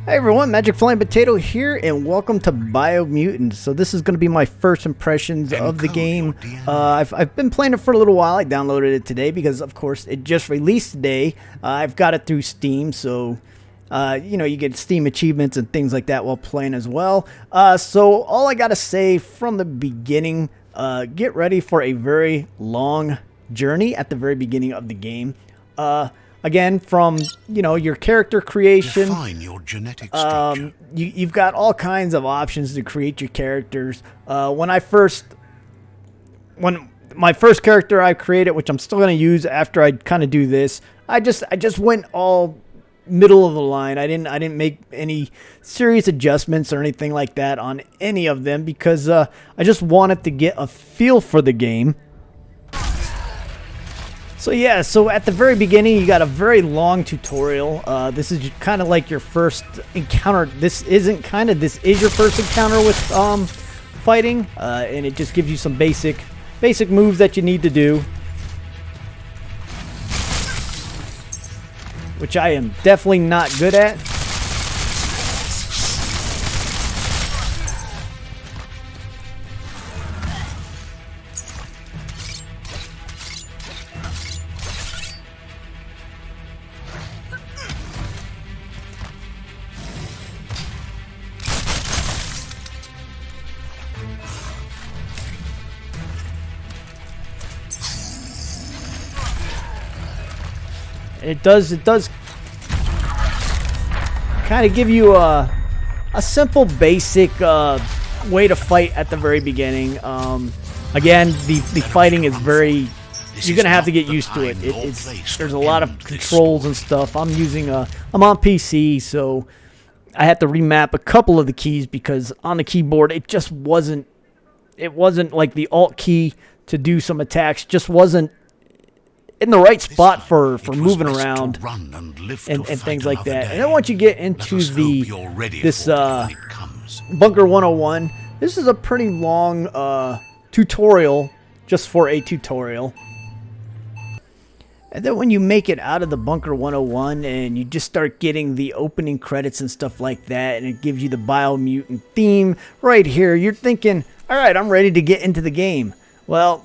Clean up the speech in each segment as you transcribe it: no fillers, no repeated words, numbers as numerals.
Hey everyone, Magic Flying Potato here, and welcome to Biomutant. So this is going to be my first impressions of the game. I've been playing it for a little while. I downloaded it today because, of course, it just released today. I've got it through Steam, so you know, you get Steam achievements and things like that while playing as well. So all I got to say from the beginning, get ready for a very long journey at the very beginning of the game. Again, from, you know, your character creation, define your genetic structure. You've got all kinds of options to create your characters. When my first character I created, which I'm still going to use after I kind of do this, I just went all middle of the line. I didn't make any serious adjustments or anything like that on any of them because I just wanted to get a feel for the game. So yeah, so at the very beginning, you got a very long tutorial. This is kind of like your first encounter. This is your first encounter with fighting, and it just gives you some basic moves that you need to do, which I am definitely not good at. It does kind of give you a simple, basic way to fight at the very begining. Again, the fighting is very. You're gonna have to get used to it. There's a lot of controls and stuff. I'm on PC, so I had to remap a couple of the keys because on the keyboard it just wasn't. It wasn't like the Alt key to do some attacks. Just wasn't in the right spot for moving around and things like that. And then once you get into this Bunker 101, this is a pretty long tutorial just for a tutorial. And then when you make it out of the Bunker 101 and you just start getting the opening credits and stuff like that, and it gives you the Biomutant theme right here, you're thinking, all right, I'm ready to get into the game. Well,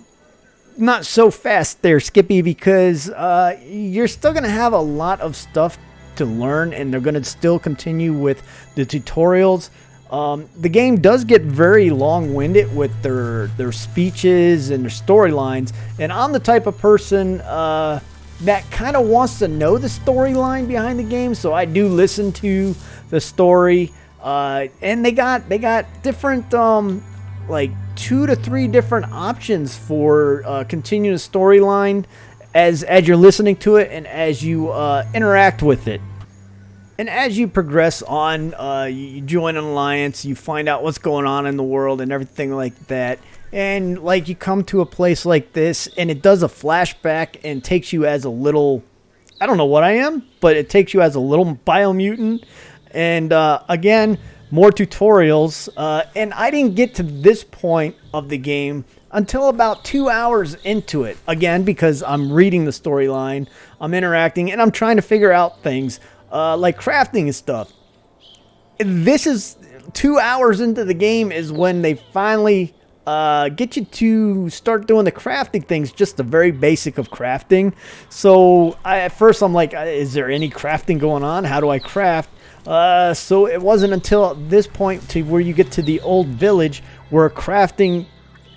not so fast there, Skippy, because you're still going to have a lot of stuff to learn, and they're going to still continue with the tutorials. The game does get very long-winded with their speeches and their storylines, and I'm the type of person that kind of wants to know the storyline behind the game, so I do listen to the story. And they got different like 2 to 3 different options for continuing the storyline as you're listening to it and as you interact with it. And as you progress on, you join an alliance, you find out what's going on in the world and everything like that. And like you come to a place like this and it does a flashback and takes you as a little, I don't know what I am, but it takes you as a little Biomutant. And again, more tutorials, and I didn't get to this point of the game until about 2 hours into it. Again, because I'm reading the storyline, I'm interacting, and I'm trying to figure out things like crafting and stuff. This is 2 hours into the game is when they finally get you to start doing the crafting things, just the very basic of crafting. So at first I'm like, is there any crafting going on? How do I craft? So it wasn't until this point to where you get to the old village where crafting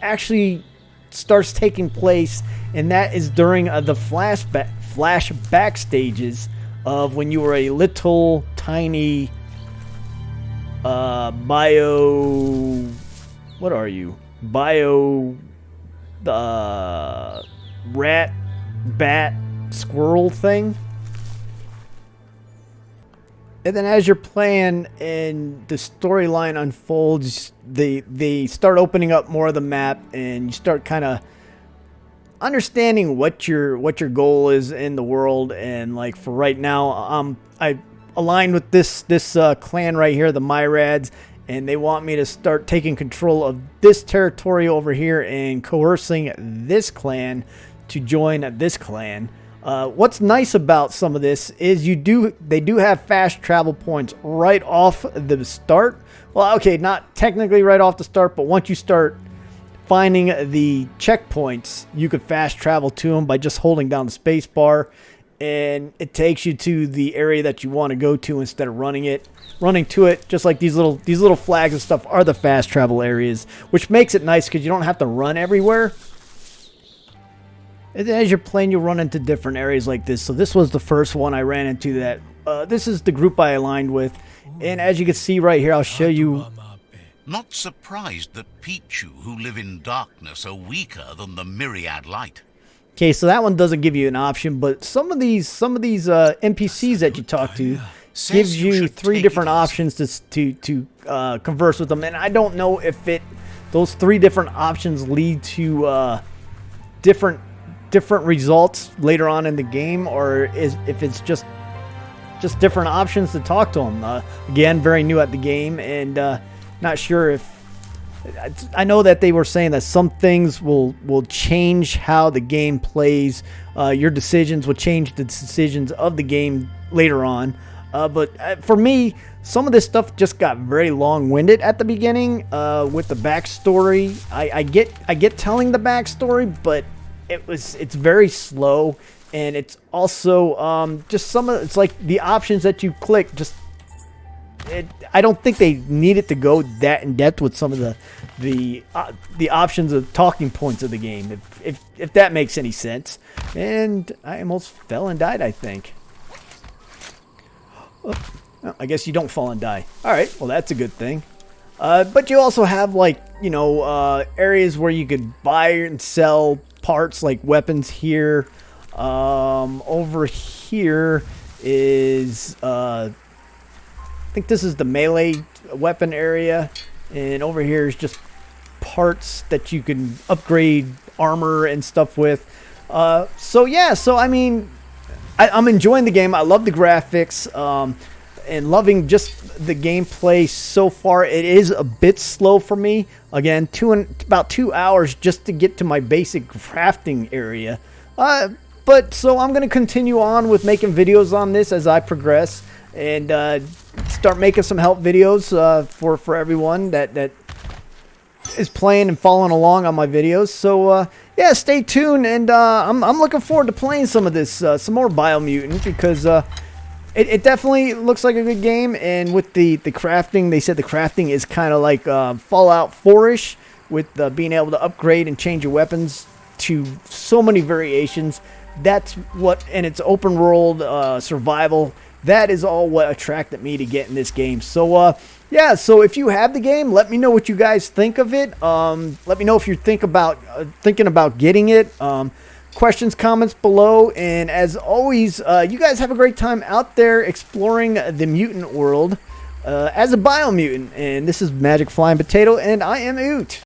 actually starts taking place, and that is during the flashback stages of when you were a little tiny rat, bat, squirrel thing. And then as you're playing and the storyline unfolds, they start opening up more of the map, and you start kind of understanding what your goal is in the world. And like for right now, I aligned with this clan right here, the Myrads, and they want me to start taking control of this territory over here and coercing this clan to join this clan. What's nice about some of this is they do have fast travel points right off the start. Well, okay, not technically right off the start, but once you start finding the checkpoints, you could fast travel to them by just holding down the space bar, and it takes you to the area that you want to go to instead of running to it. Just like these little flags and stuff are the fast travel areas, which makes it nice because you don't have to run everywhere. And as you're playing, you'll run into different areas like this. So this was the first one I ran into that. This is the group I aligned with. And as you can see right here, I'll show you. Not surprised that Pichu, who live in darkness, are weaker than the myriad light. Okay, so that one doesn't give you an option, but some of these NPCs that you talk to gives you 3 different options to converse with them. And I don't know if those 3 different options lead to different results later on in the game, or if it's just different options to talk to them. Again, very new at the game, and not sure if I know that they were saying that some things will change how the game plays. Your decisions will change the decisions of the game later on. But for me, some of this stuff just got very long-winded at the beginning with the backstory. I get telling the backstory, but it's very slow, and it's also just it's like the options that you click. I don't think they needed to go that in depth with some of the options of talking points of the game, if that makes any sense. And I almost fell and died, I think. Oh, I guess you don't fall and die. All right, well that's a good thing. But you also have areas where you could buy and sell parts like weapons here. Over here is I think this is the melee weapon area, and over here is just parts that you can upgrade armor and stuff with. So I mean, I'm enjoying the game. I love the graphics, and loving just the gameplay so far. It is a bit slow for me. Again, about 2 hours just to get to my basic crafting area. But so I'm going to continue on with making videos on this as I progress, and start making some help videos for everyone that is playing and following along on my videos. So yeah, stay tuned, and I'm looking forward to playing some of this, some more Biomutant, because it definitely looks like a good game. And with the crafting, they said the crafting is kind of like Fallout 4-ish, with being able to upgrade and change your weapons to so many variations. That's what, and it's open world survival. That is all what attracted me to get in this game. So yeah, so if you have the game, let me know what you guys think of it. Let me know if you're thinking about getting it. Questions, comments below. And as always, you guys have a great time out there exploring the mutant world as a Biomutant. And this is Magic Flying Potato, and I am Oot.